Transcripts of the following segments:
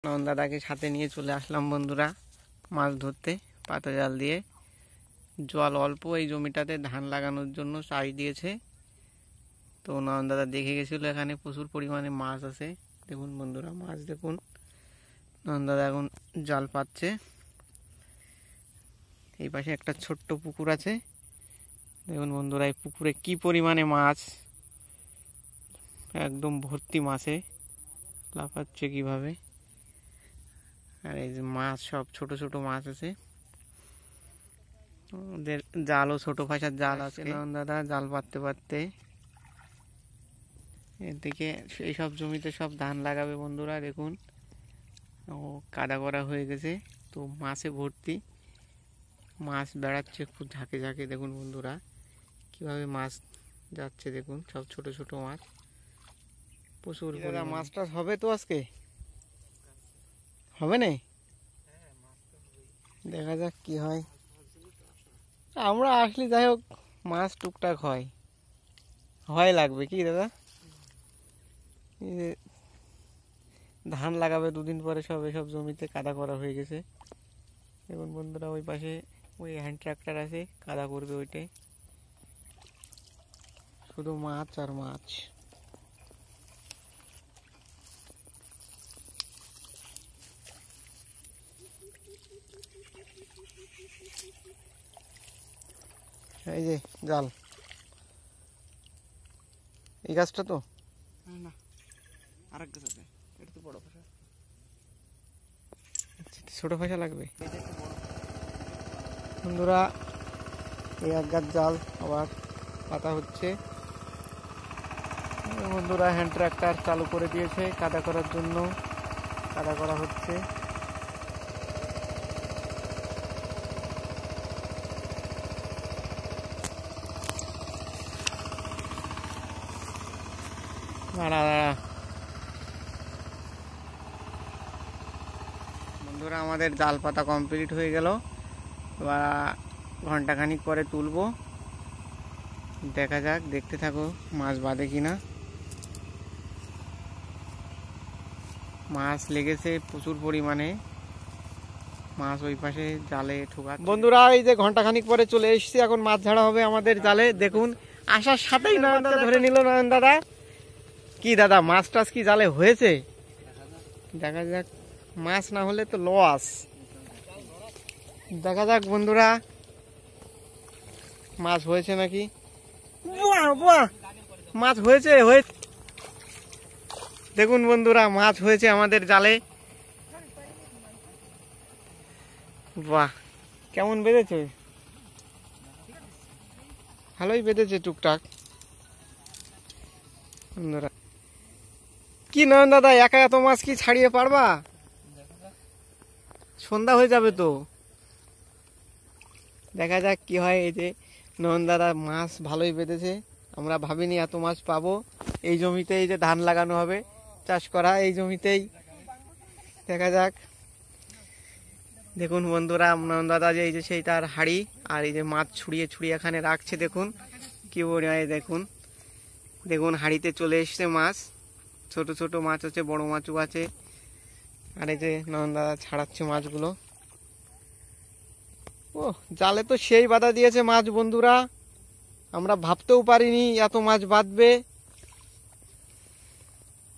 নন্দাদাকে সাথে নিয়ে চলে আসলাম বন্ধুরা মাছ ধরতে পাতা জাল দিয়ে। জল অল্প, এই জমিটাতে ধান লাগানোর জন্য চাষ দিয়েছে। তো নন্দাদা দেখে গেছিল এখানে প্রচুর পরিমাণে মাছ আছে। দেখুন বন্ধুরা, মাছ দেখুন। নন্দাদা এখন জাল পাচ্ছে। এই পাশে একটা ছোট্ট পুকুর আছে। দেখুন বন্ধুরা, এই পুকুরে কি পরিমাণে মাছ, একদম ভর্তি মাছে, লাফাচ্ছে কিভাবে। আর এই যে মাছ, সব ছোট ছোট মাছ আছে। ওদের জালও ছোট ভাষার জাল আছে। দাদা জাল পাততে পারতে এদিকে এই সব জমিতে সব ধান লাগাবে বন্ধুরা। দেখুন ও কাদা করা হয়ে গেছে, তো মাছে ভর্তি। মাছ বেড়াচ্ছে খুব ঝাঁকে ঝাঁকে। দেখুন বন্ধুরা কিভাবে মাছ যাচ্ছে, দেখুন সব ছোট ছোট মাছ, প্রচুর। মাছ টাছ হবে তো আজকে? হবে না, দেখা যাক কি হয়। আমরা আসলে যাই হোক মাছ টুকটাক হয়, হয় লাগবে কি দাদা। ধান লাগাবে দুদিন পরে, সব এসব জমিতে কাদা করা হয়ে গেছে। দেখুন বন্ধুরা, ওই পাশে ওই হ্যান্ড ট্রাক্টর আছে, কাদা করবে ওইটাই। শুধু মাছ আর মাছ। এই যে জাল, এই গাছটা তো না, আরেক গাছ আছে, এটা তো বড় ফাঁসা। ছোট ফাঁসা লাগবে বন্ধুরা। এই এক গাছ জাল আবার পাতা হচ্ছে বন্ধুরা। হ্যান্ড ট্রাক্টর চালু করে দিয়েছে কাদা করার জন্য, কাদা করা হচ্ছে। বন্ধুরা আমাদের জাল পাতা কমপ্লিট হয়ে গেল। এবার ঘন্টাখানিক পরে তুলবো, দেখা যাক, দেখতে থাকো মাছ বাঁধে কিনা। মাছ লেগেছে প্রচুর পরিমাণে, মাছ ওই পাশে জালে ঠোকা। বন্ধুরা এই যে ঘন্টাখানিক পরে চলে এসেছি, এখন মাছ ঝাড়া হবে আমাদের জালে। দেখুন আসার সাথেই নয়ন দাদা ধরে নিল। নয়ন দাদা কি দাদা, মাছ টাছ কি জালে হয়েছে? দেখা যাক, মাছ না হলে তো লস। দেখা যাক বন্ধুরা মাছ হয়েছে নাকি। মাছ হয়েছে, দেখুন বন্ধুরা মাছ হয়েছে আমাদের জালে। বাহ, কেমন বেঁধেছে? ভালোই বেঁধেছে টুকটাক বন্ধুরা। কি নয়ন দাদা, একা এত মাছ কি ছাড়িয়ে পারবা? সন্ধ্যা হয়ে যাবে তো। দেখা যাক কি হয়। এই যে নয়ন দাদা মাছ ভালোই বেঁধেছে। আমরা ভাবিনি এত মাছ পাবো। এই জমিতে এই যে ধান লাগানো হবে, চাষ করা এই জমিতেই। দেখা যাক। দেখুন বন্ধুরা নয়ন দাদা যে এই যে সেই তার হাড়ি, আর এই যে মাছ ছুড়িয়ে ছুড়িয়ে এখানে রাখছে। দেখুন কি বলে, দেখুন দেখুন হাড়িতে চলে এসছে মাছ। ছোট ছোট মাছ আছে, বড় মাছও আছে। আর এই যে নয়ন দাদা ছাড়াচ্ছে মাছগুলো। ও জালে তো সেই বাধা দিয়েছে মাছ বন্ধুরা, আমরা ভাবতেও পারিনি এত মাছ বাঁধবে।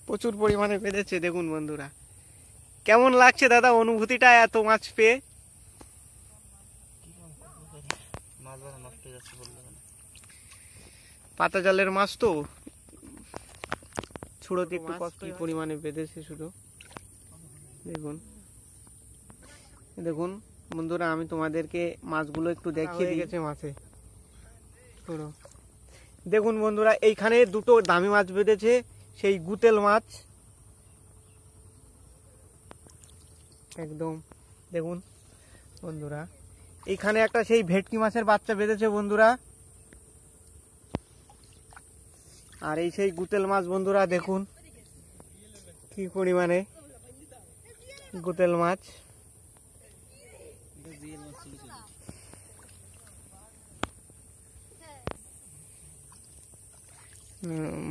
প্রচুর পরিমাণে বেঁধেছে। দেখুন বন্ধুরা কেমন লাগছে দাদা অনুভূতিটা এত মাছ পেয়ে? পাতা জালের মাছ তো ছুড়োতে একটু কষ্ট পরিমাণে বেঁধেছে শুধু। দেখুন দেখুন বন্ধুরা, আমি তোমাদেরকে মাছগুলো একটু দেখিয়ে দিয়েছে মাছে। দেখুন বন্ধুরা, এইখানে দুটো দামি মাছ বেঁধেছে, সেই গুতেল মাছ একদম। দেখুন বন্ধুরা, এইখানে একটা সেই ভেটকি মাছের বাচ্চা বেঁধেছে বন্ধুরা। আর এই সেই গুতেল মাছ বন্ধুরা, দেখুন কি পরিমাণে গুতেল মাছ।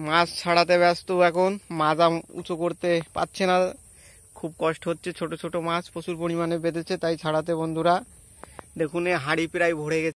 মাছ ছাড়াতে ব্যস্ত এখন, মাজা উঁচু করতে পারছে না। খুব কষ্ট হচ্ছে, ছোট ছোট মাছ প্রচুর পরিমাণে বেঁধেছে, তাই ছাড়াতে বন্ধুরা। দেখুন এই হাঁড়ি প্রায় ভরে গেছে।